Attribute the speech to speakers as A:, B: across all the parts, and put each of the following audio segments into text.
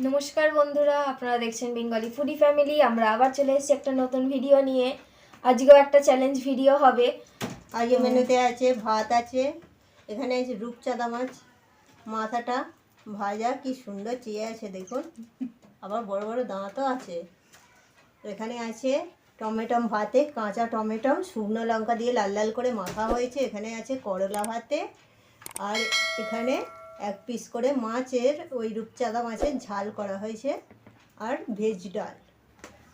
A: নমস্কার বন্ধুরা, আপনারা দেখছেন বেঙ্গলি ফুডি ফ্যামিলি। আমরা আবার চলে এসেছি একটা নতুন ভিডিও নিয়ে। আজকেও একটা চ্যালেঞ্জ ভিডিও হবে।
B: আজকে মেনুতে আছে ভাত আছে, এখানে আছে রূপচাঁদা মাছ, মাথাটা ভাজা, কি সুন্দর চেয়ে আছে দেখুন, আবার বড় বড় দাঁতও আছে। এখানে আছে টমেটম ভাতে, কাঁচা টমেটম শুকনো লঙ্কা দিয়ে লাল লাল করে মাখা হয়েছে। এখানে আছে করলা ভাতে, আর এখানে এক পিস করে মাছের, ওই রূপচাঁদা মাছের ঝাল করা হয়েছে, আর ভেজ ডাল।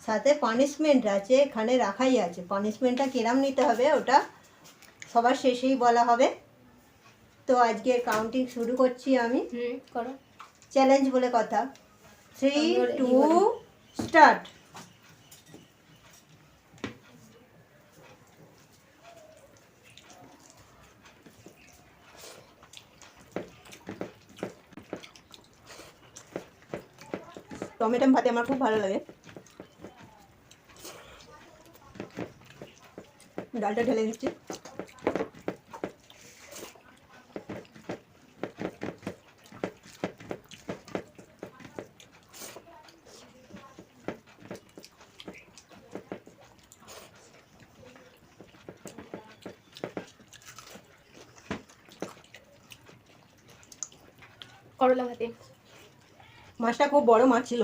B: সাথে পানিশমেন্ট আছে, এখানে রাখাই আছে। পানিশমেন্টটা কিরাম নিতে হবে ওটা সবার শেষেই বলা হবে। তো আজকে কাউন্টিং শুরু করছি আমি।
A: করো।
B: চ্যালেঞ্জ বলে কথা। 3, 2 স্টার্ট। টমেটো ভাতে আমার খুব ভালো লাগে। ডালটা ঢেলে দিচ্ছি।
A: করলা ভাতে
B: মাছটা খুব বড় মাছ ছিল।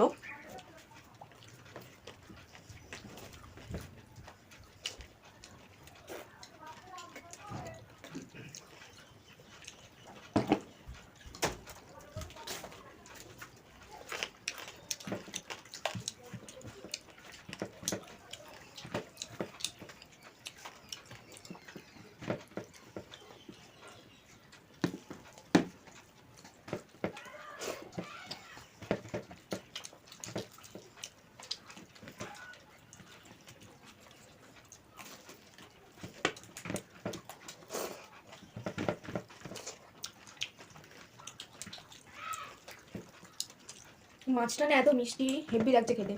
A: মাছটা না এত মিষ্টি, হেভি লাগছে খেতে।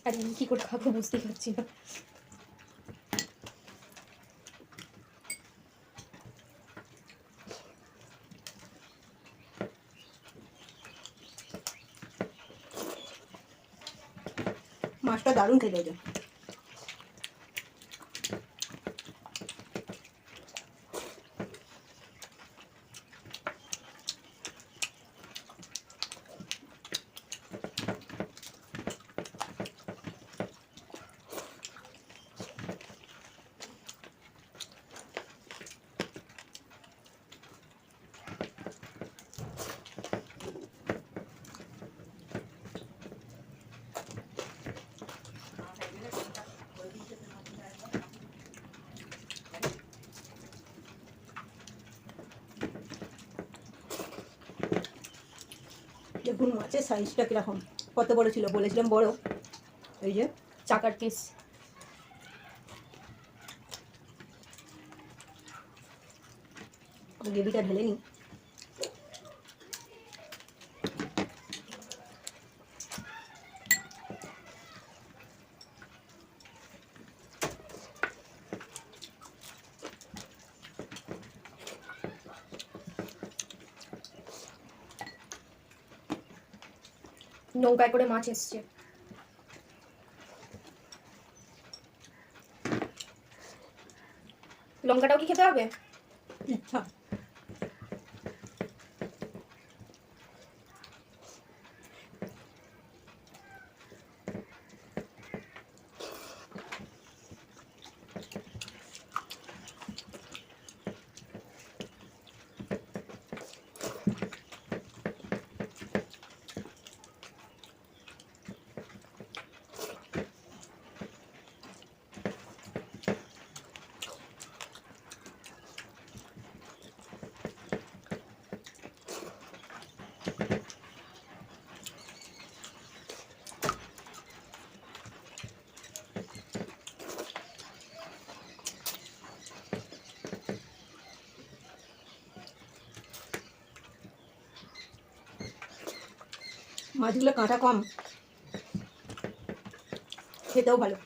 A: আর কি করে খাবো বুঝতেই পারছি না।
B: মাছটা দারুণ খেতে হয়েছে। দেখুন মাছের সাইজটা কিরকম, কত বড় ছিল, বলেছিলাম বড়। এই যে
A: চাকার পিস।
B: গ্রেভিটা ঢেলে নিই।
A: নৌকায় করে মাছ এসছে। লঙ্কাটাও কি খেতে হবে?
B: ইচ্ছা। মাছগুলো কাঁটা কম। খেতেও ভালো।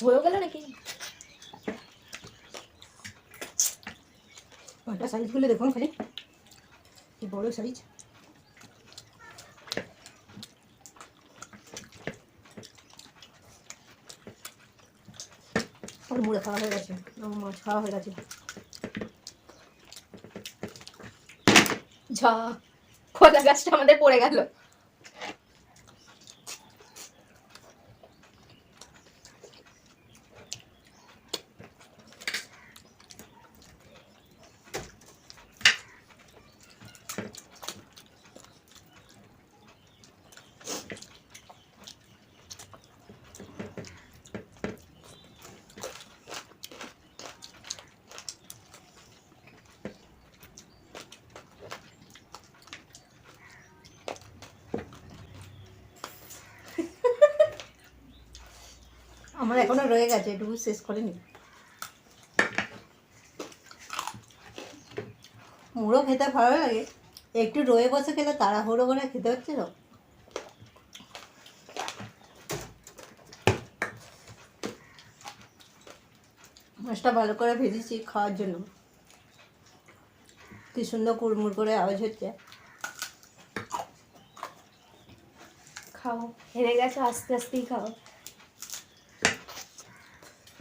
A: হয়ে গেল নাকি?
B: ওটা সাইজগুলো দেখুন খালি, কি বড় সাইজ। আমার মুড়ে খাওয়া হয়ে গেছে, আমার মাছ খাওয়া হয়ে গেছে।
A: যা, কলা গাছটা আমাদের পড়ে গেল।
B: আমার এখনো রয়ে গেছে, এটুকু শেষ করিনি। মুড়ো খেতে ভালো লাগে, একটু রয়ে বসে খেলে তাড়াহুড়ো করে খেতে হচ্ছে তো। মাছটা ভালো করে ভেজেছি খাওয়ার জন্য, কি সুন্দর কুড়মুড় করে আওয়াজ হচ্ছে।
A: খাও, হেরে গেছে, আস্তে আস্তেই খাও।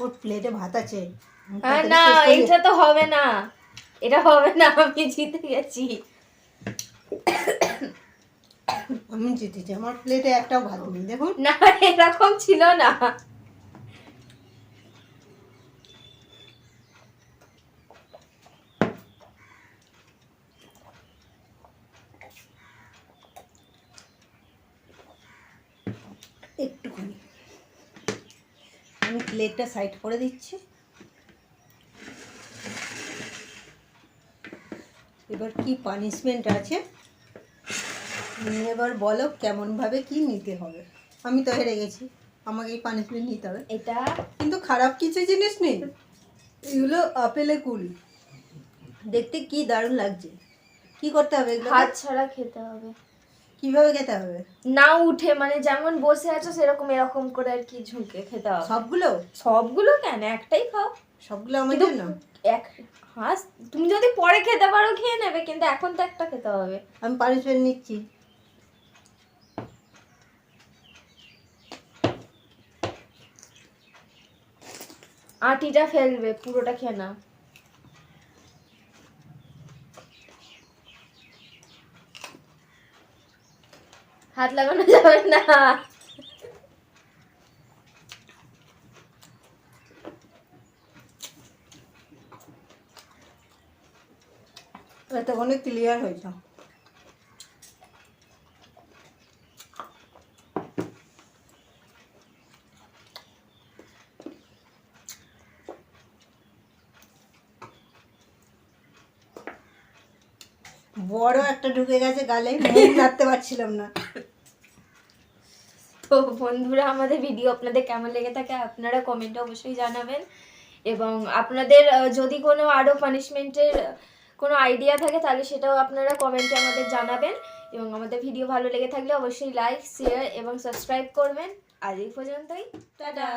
B: ওর প্লেটে ভাত আছে।
A: না, এটা তো হবে না, এটা হবে না, আমি জিতে গেছি।
B: আমি জিতেছি, আমার প্লেটে একটাও ভাত নেই দেখুন।
A: না, এরকম ছিল না।
B: একটুখানি আমি প্লেটটা সাইড করে দিচ্ছি। এবার কি পানিশমেন্ট আছে, এবার বলো কেমনভাবে কি নিতে হবে। আমি তো হেরে গেছি, আমাকে এই পানিশমেন্ট নিতে হবে।
A: এটা
B: কিন্তু খারাপ কিছু জিনিস নেই, এগুলো আপেলে কুল, দেখতে কি দারুণ লাগছে। কি করতে হবে এগুলো?
A: হাত ছাড়া খেতে হবে।
B: কিভাবে খেতে হবে?
A: না উঠে, মানে যেমন বসে আছো সেরকম এরকম করে আর কি ঝুঁকে খেতে হবে।
B: সবগুলো?
A: সবগুলো কেন, একটাই খাও।
B: সবগুলো আমার
A: কিন্তু
B: জন্য?
A: এক হাস, তুমি যদি পরে খেতে পারো খেয়ে নেবে, কিন্তু এখন তো একটা খেতে হবে।
B: আমি পানিশমেন্ট নিচ্ছি।
A: আটিটা ফেলবে, পুরোটা খেয়ে নাও। হাত লাগানো যাবে না।
B: এতক্ষণে ক্লিয়ার হয়েছে। বড় একটা ঢুকে গেছে গালে, মুখ নাড়তে পারছিলাম না।
A: তো বন্ধুরা, আমাদের ভিডিও আপনাদের কেমন লেগে থাকে আপনারা কমেন্টে অবশ্যই জানাবেন। এবং আপনাদের যদি কোনো আরও পানিশমেন্টের কোনো আইডিয়া থাকে তাহলে সেটাও আপনারা কমেন্টে আমাদের জানাবেন। এবং আমাদের ভিডিও ভালো লেগে থাকলে অবশ্যই লাইক, শেয়ার এবং সাবস্ক্রাইব করবেন। আজ এই পর্যন্তই, টাটা।